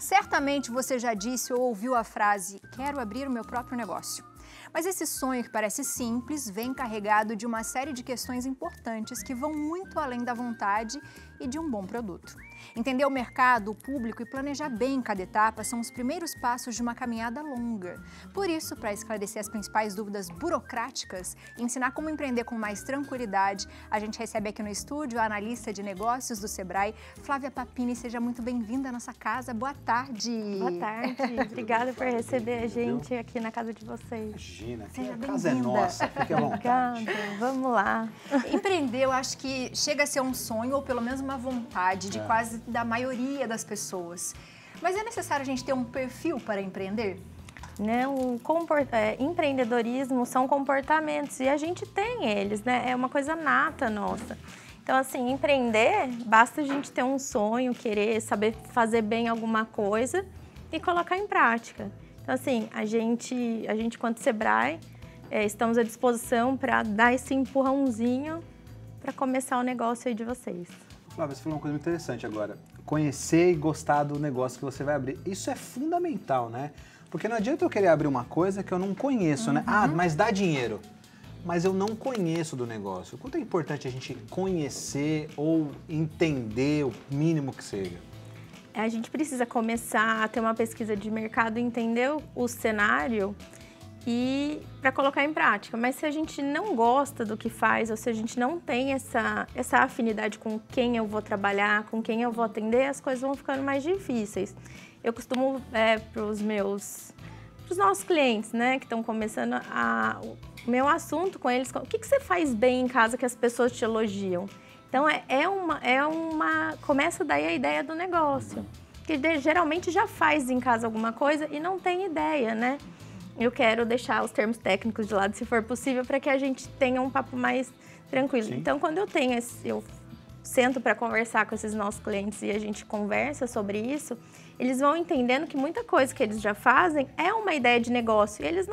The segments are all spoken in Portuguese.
Certamente você já disse ou ouviu a frase, quero abrir o meu próprio negócio. Mas esse sonho que parece simples vem carregado de uma série de questões importantes que vão muito além da vontade e de um bom produto. Entender o mercado, o público e planejar bem cada etapa são os primeiros passos de uma caminhada longa. Por isso, para esclarecer as principais dúvidas burocráticas e ensinar como empreender com mais tranquilidade, a gente recebe aqui no estúdio a analista de negócios do Sebrae, Flávia Papini. Seja muito bem-vinda à nossa casa. Boa tarde. Boa tarde. Obrigada por receber a gente aqui na casa de vocês. Imagina, Seja a casa é nossa. Fique à vontade. Obrigada. Vamos lá. Empreender, eu acho que chega a ser um sonho ou pelo menos uma vontade de quase da maioria das pessoas. Mas é necessário a gente ter um perfil para empreender? Não, empreendedorismo são comportamentos e a gente tem eles, né? É uma coisa nata nossa. Então, assim, empreender, basta a gente ter um sonho, querer saber fazer bem alguma coisa e colocar em prática. Então, assim, a gente quanto Sebrae, estamos à disposição para dar esse empurrãozinho para começar o negócio aí de vocês. Flávia, você falou uma coisa muito interessante agora. Conhecer e gostar do negócio que você vai abrir. Isso é fundamental, né? Porque não adianta eu querer abrir uma coisa que eu não conheço, né? Ah, mas dá dinheiro. Mas eu não conheço do negócio. Quanto é importante a gente conhecer ou entender o mínimo que seja? A gente precisa começar a ter uma pesquisa de mercado, entender o cenário e para colocar em prática. Mas se a gente não gosta do que faz, ou se a gente não tem essa afinidade com quem eu vou trabalhar, com quem eu vou atender, as coisas vão ficando mais difíceis. Eu costumo, para os nossos clientes, né, que estão começando, o meu assunto com eles, o que você faz bem em casa que as pessoas te elogiam? Então, começa daí a ideia do negócio, que geralmente já faz em casa alguma coisa e não tem ideia, né? Eu quero deixar os termos técnicos de lado, se for possível, para que a gente tenha um papo mais tranquilo. Sim. Então, quando eu sento para conversar com esses nossos clientes e a gente conversa sobre isso, eles vão entendendo que muita coisa que eles já fazem é uma ideia de negócio. E eles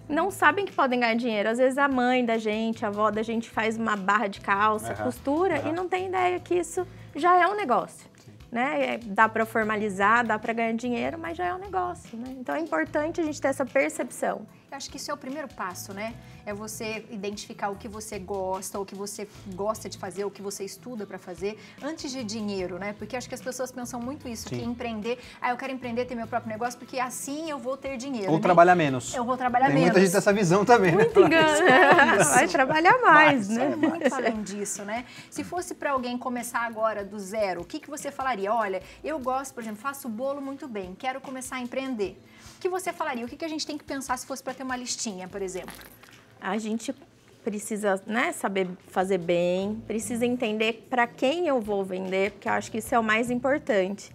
não sabem que podem ganhar dinheiro. Às vezes a mãe da gente, a avó da gente faz uma barra de calça, costura e não tem ideia que isso já é um negócio. Né? Dá para formalizar, dá para ganhar dinheiro, mas já é um negócio, né? Então é importante a gente ter essa percepção. Eu acho que isso é o primeiro passo, né? É você identificar o que você gosta, o que você gosta de fazer, o que você estuda para fazer, antes de dinheiro, né? Porque acho que as pessoas pensam muito isso, que empreender, eu quero empreender, ter meu próprio negócio, porque assim eu vou ter dinheiro. Ou trabalhar menos. Eu vou trabalhar Tem menos. muita gente dessa visão também, muito né? Engano. Vai trabalhar mais, né? Muito além disso, né? Se fosse para alguém começar agora do zero, o que você falaria? Olha, eu gosto, por exemplo, faço bolo muito bem, quero começar a empreender. O que você falaria? O que a gente tem que pensar se fosse para ter uma listinha, por exemplo? A gente precisa, né, saber fazer bem, precisa entender para quem eu vou vender, porque eu acho que isso é o mais importante.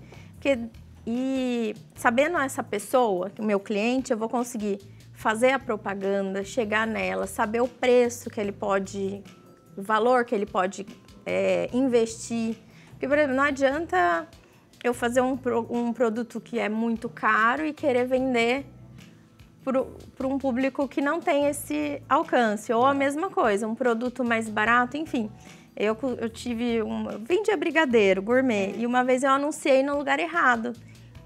E sabendo essa pessoa, o meu cliente, eu vou conseguir fazer a propaganda, chegar nela, saber o preço que ele pode, o valor que ele pode investir. Porque, por exemplo, não adianta eu fazer um produto que é muito caro e querer vender para um público que não tem esse alcance. Ou a mesma coisa, um produto mais barato, enfim. Eu vendia brigadeiro, gourmet, e uma vez eu anunciei no lugar errado.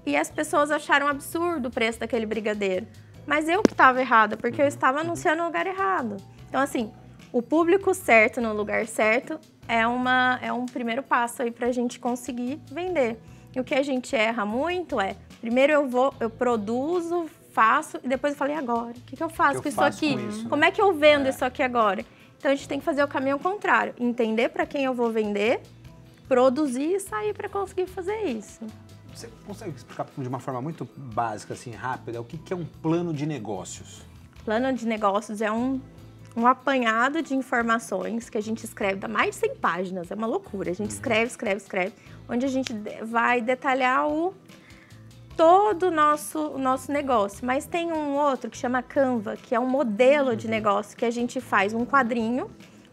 E as pessoas acharam absurdo o preço daquele brigadeiro. Mas eu que estava errada, porque eu estava anunciando no lugar errado. Então, assim, o público certo no lugar certo é um primeiro passo aí para a gente conseguir vender. E o que a gente erra muito primeiro eu produzo, faço e depois eu falo, e agora? O que eu faço com isso aqui? Como é que eu vendo isso aqui agora? Então a gente tem que fazer o caminho contrário, entender para quem eu vou vender, produzir e sair para conseguir fazer isso. Você consegue explicar de uma forma muito básica, assim, rápida, o que é um plano de negócios? Plano de negócios é um apanhado de informações que a gente escreve, dá mais de 100 páginas, é uma loucura. A gente escreve, onde a gente vai detalhar todo o nosso negócio. Mas tem um outro que chama Canva, que é um modelo de negócio que a gente faz um quadrinho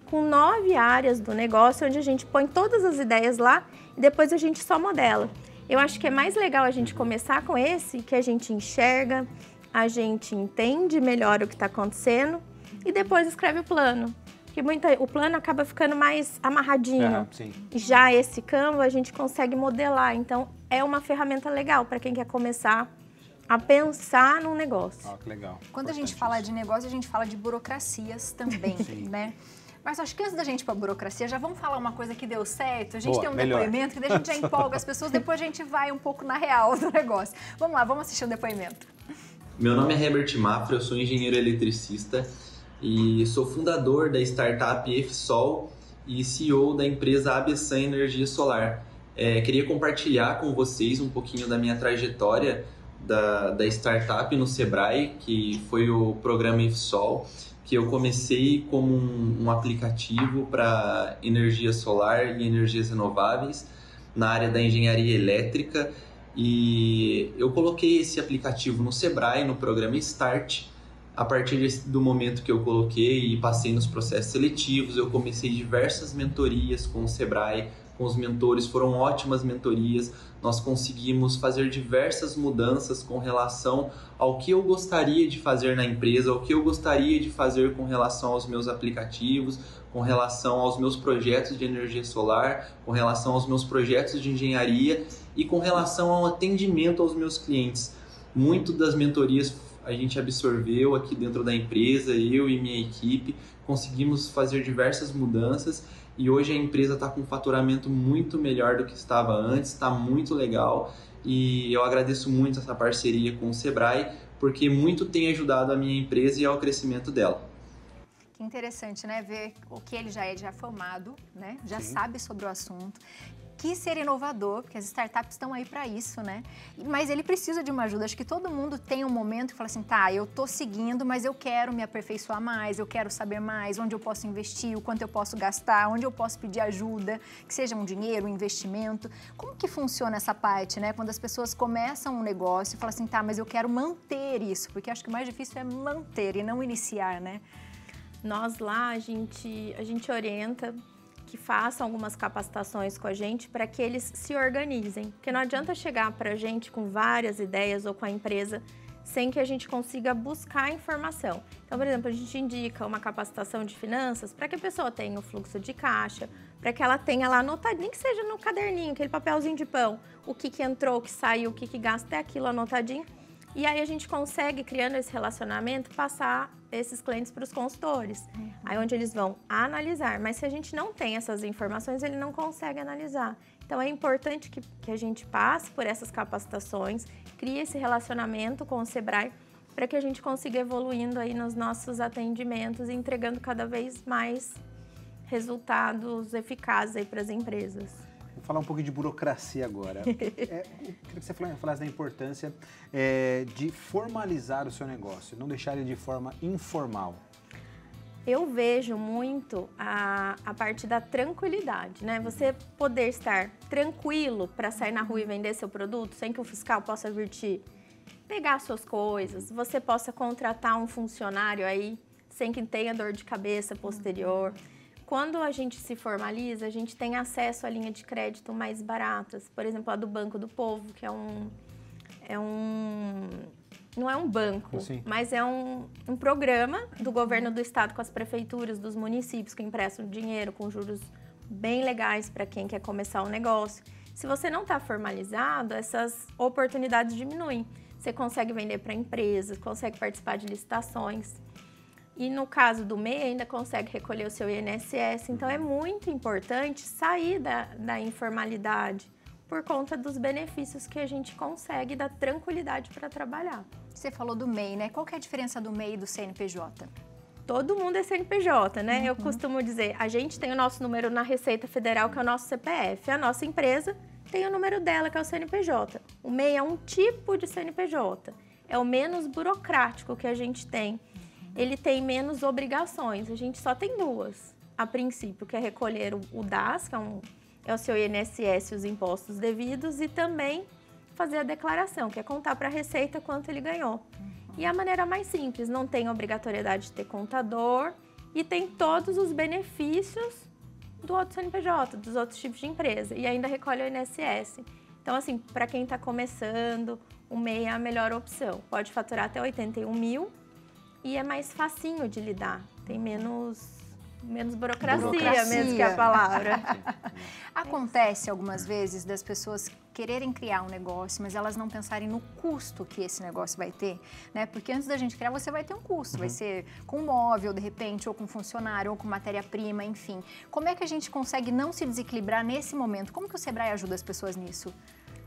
com 9 áreas do negócio, onde a gente põe todas as ideias lá e depois a gente só modela. Eu acho que é mais legal a gente começar com esse, que a gente enxerga, a gente entende melhor o que está acontecendo e depois escreve o plano. Porque o plano acaba ficando mais amarradinho. Sim. Já esse Canva a gente consegue modelar. Então, é uma ferramenta legal para quem quer começar a pensar num negócio. Que legal. Quando a gente fala de negócio, a gente fala de burocracias também, né? Mas acho que antes da gente ir para a burocracia, já vamos falar uma coisa que deu certo. A gente tem um depoimento que daí a gente já empolga as pessoas, depois a gente vai um pouco na real do negócio. Vamos lá, vamos assistir o depoimento. Meu nome é Herbert Mafra, eu sou engenheiro eletricista e sou fundador da startup EFSOL e CEO da empresa ABSAN Energia Solar. Queria compartilhar com vocês um pouquinho da minha trajetória da startup no Sebrae, que foi o programa EFSOL, que eu comecei como um aplicativo para energia solar e energias renováveis na área da engenharia elétrica, e eu coloquei esse aplicativo no Sebrae, no programa Start. A partir do momento que eu coloquei e passei nos processos seletivos, eu comecei diversas mentorias com o Sebrae, com os mentores, foram ótimas mentorias. Nós conseguimos fazer diversas mudanças com relação ao que eu gostaria de fazer na empresa, ao que eu gostaria de fazer com relação aos meus aplicativos, com relação aos meus projetos de energia solar, com relação aos meus projetos de engenharia e com relação ao atendimento aos meus clientes. Muito das mentorias a gente absorveu aqui dentro da empresa, eu e minha equipe, conseguimos fazer diversas mudanças e hoje a empresa está com um faturamento muito melhor do que estava antes, está muito legal, e eu agradeço muito essa parceria com o Sebrae, porque muito tem ajudado a minha empresa e ao crescimento dela. Que interessante, né? Ver o que ele já é formado, né? Já sabe sobre o assunto. Quis ser inovador, porque as startups estão aí para isso, né? Mas ele precisa de uma ajuda. Acho que todo mundo tem um momento que fala assim, tá, eu tô seguindo, mas eu quero me aperfeiçoar mais, eu quero saber mais, onde eu posso investir, o quanto eu posso gastar, onde eu posso pedir ajuda, que seja um dinheiro, um investimento. Como que funciona essa parte, né? Quando as pessoas começam um negócio e falam assim, tá, mas eu quero manter isso, porque acho que o mais difícil é manter e não iniciar, né? Nós lá, a gente orienta que façam algumas capacitações com a gente para que eles se organizem. Porque não adianta chegar para a gente com várias ideias ou com a empresa sem que a gente consiga buscar informação. Então, por exemplo, a gente indica uma capacitação de finanças para que a pessoa tenha o fluxo de caixa, para que ela tenha lá anotadinho, nem que seja no caderninho, aquele papelzinho de pão, o que entrou, o que saiu, o que gasta, é aquilo anotadinho. E aí a gente consegue, criando esse relacionamento, passar esses clientes para os consultores. Aí onde eles vão analisar. Mas se a gente não tem essas informações, ele não consegue analisar. Então é importante que a gente passe por essas capacitações, crie esse relacionamento com o Sebrae, para que a gente consiga evoluindo aí nos nossos atendimentos e entregando cada vez mais resultados eficazes aí para as empresas. Vou falar um pouco de burocracia agora. Eu queria que você falasse da importância de formalizar o seu negócio, não deixar ele de forma informal. Eu vejo muito a parte da tranquilidade, né? Você poder estar tranquilo para sair na rua e vender seu produto sem que o fiscal possa vir te pegar suas coisas, você possa contratar um funcionário aí sem que tenha dor de cabeça posterior. Quando a gente se formaliza, a gente tem acesso a linha de crédito mais baratas. Por exemplo, a do Banco do Povo, que não é um banco, mas é um programa do governo do estado com as prefeituras dos municípios que emprestam dinheiro com juros bem legais para quem quer começar um negócio. Se você não está formalizado, essas oportunidades diminuem. Você consegue vender para empresas, consegue participar de licitações. E no caso do MEI, ainda consegue recolher o seu INSS. Então, é muito importante sair da informalidade por conta dos benefícios que a gente consegue, da tranquilidade para trabalhar. Você falou do MEI, né? Qual que é a diferença do MEI e do CNPJ? Todo mundo é CNPJ, né? Eu costumo dizer, a gente tem o nosso número na Receita Federal, que é o nosso CPF. A nossa empresa tem o número dela, que é o CNPJ. O MEI é um tipo de CNPJ. É o menos burocrático que a gente tem. Ele tem menos obrigações, a gente só tem duas, a princípio, que é recolher o DAS, que é o seu INSS e os impostos devidos, e também fazer a declaração, que é contar para a Receita quanto ele ganhou. E a maneira mais simples, não tem obrigatoriedade de ter contador e tem todos os benefícios do outro CNPJ, dos outros tipos de empresa, e ainda recolhe o INSS. Então, assim, para quem está começando, o MEI é a melhor opção. Pode faturar até 81 mil, e é mais facinho de lidar, tem menos burocracia mesmo que a palavra. Acontece algumas vezes das pessoas quererem criar um negócio, mas elas não pensarem no custo que esse negócio vai ter, né? Porque antes da gente criar, você vai ter um custo, vai ser com móvel, de repente, ou com funcionário, ou com matéria-prima, enfim. Como é que a gente consegue não se desequilibrar nesse momento? Como que o Sebrae ajuda as pessoas nisso?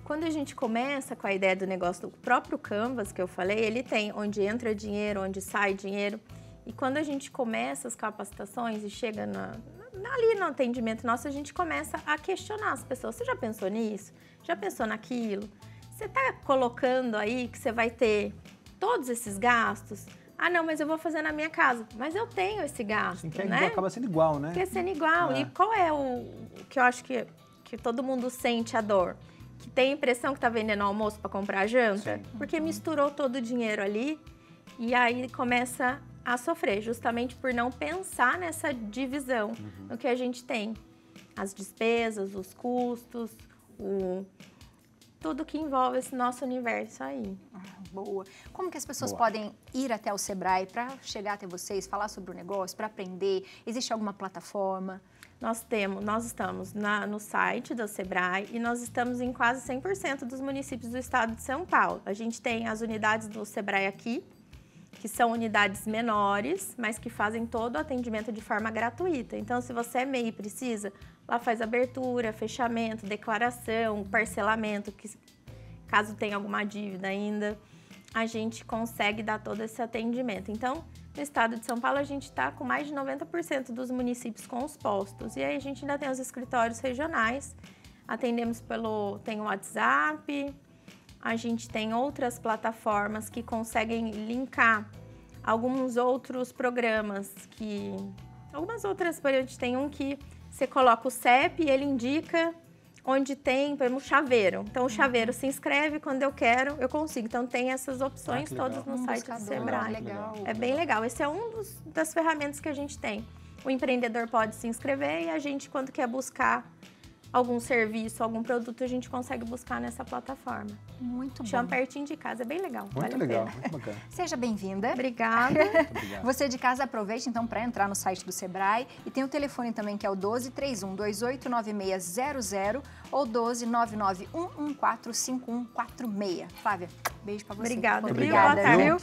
Quando a gente começa com a ideia do negócio, do próprio Canvas que eu falei, ele tem onde entra dinheiro, onde sai dinheiro. E quando a gente começa as capacitações e chega ali no atendimento nosso, a gente começa a questionar as pessoas. Você já pensou nisso? Já pensou naquilo? Você está colocando aí que você vai ter todos esses gastos? Ah, não, mas eu vou fazer na minha casa. Mas eu tenho esse gasto, né? Acaba sendo igual, né? Porque sendo igual. E qual é o que eu acho que todo mundo sente a dor? Que tem a impressão que está vendendo almoço para comprar janta? Sim. Porque misturou todo o dinheiro ali e aí começa a sofrer, justamente por não pensar nessa divisão no que a gente tem. As despesas, os custos, tudo que envolve esse nosso universo aí. Boa. Como que as pessoas podem ir até o Sebrae para chegar até vocês, falar sobre o negócio, para aprender? Existe alguma plataforma? Nós estamos no site do Sebrae e nós estamos em quase 100% dos municípios do estado de São Paulo. A gente tem as unidades do Sebrae aqui, que são unidades menores, mas que fazem todo o atendimento de forma gratuita. Então, se você é MEI e precisa, lá faz abertura, fechamento, declaração, parcelamento, que caso tenha alguma dívida ainda, a gente consegue dar todo esse atendimento. Então, no estado de São Paulo, a gente está com mais de 90% dos municípios com os postos. E aí a gente ainda tem os escritórios regionais, atendemos tem o WhatsApp, a gente tem outras plataformas que conseguem linkar alguns outros programas a gente tem um que você coloca o CEP e ele indica onde tem, por exemplo, o chaveiro. Então, o chaveiro se inscreve, quando eu quero, eu consigo. Então, tem essas opções todas no site do Sebrae. Legal. É bem legal. Esse é das ferramentas que a gente tem. O empreendedor pode se inscrever e a gente, quando quer buscar algum serviço, algum produto, a gente consegue buscar nessa plataforma. Muito bom. Chama pertinho de casa, é bem legal. Muito legal, muito bacana. Seja bem-vinda. Obrigada. Você de casa aproveite então para entrar no site do Sebrae e tem o telefone também que é o 12-3128-9600 ou 12-99114-5146. Flávia, beijo para você. Obrigada. Obrigada, viu?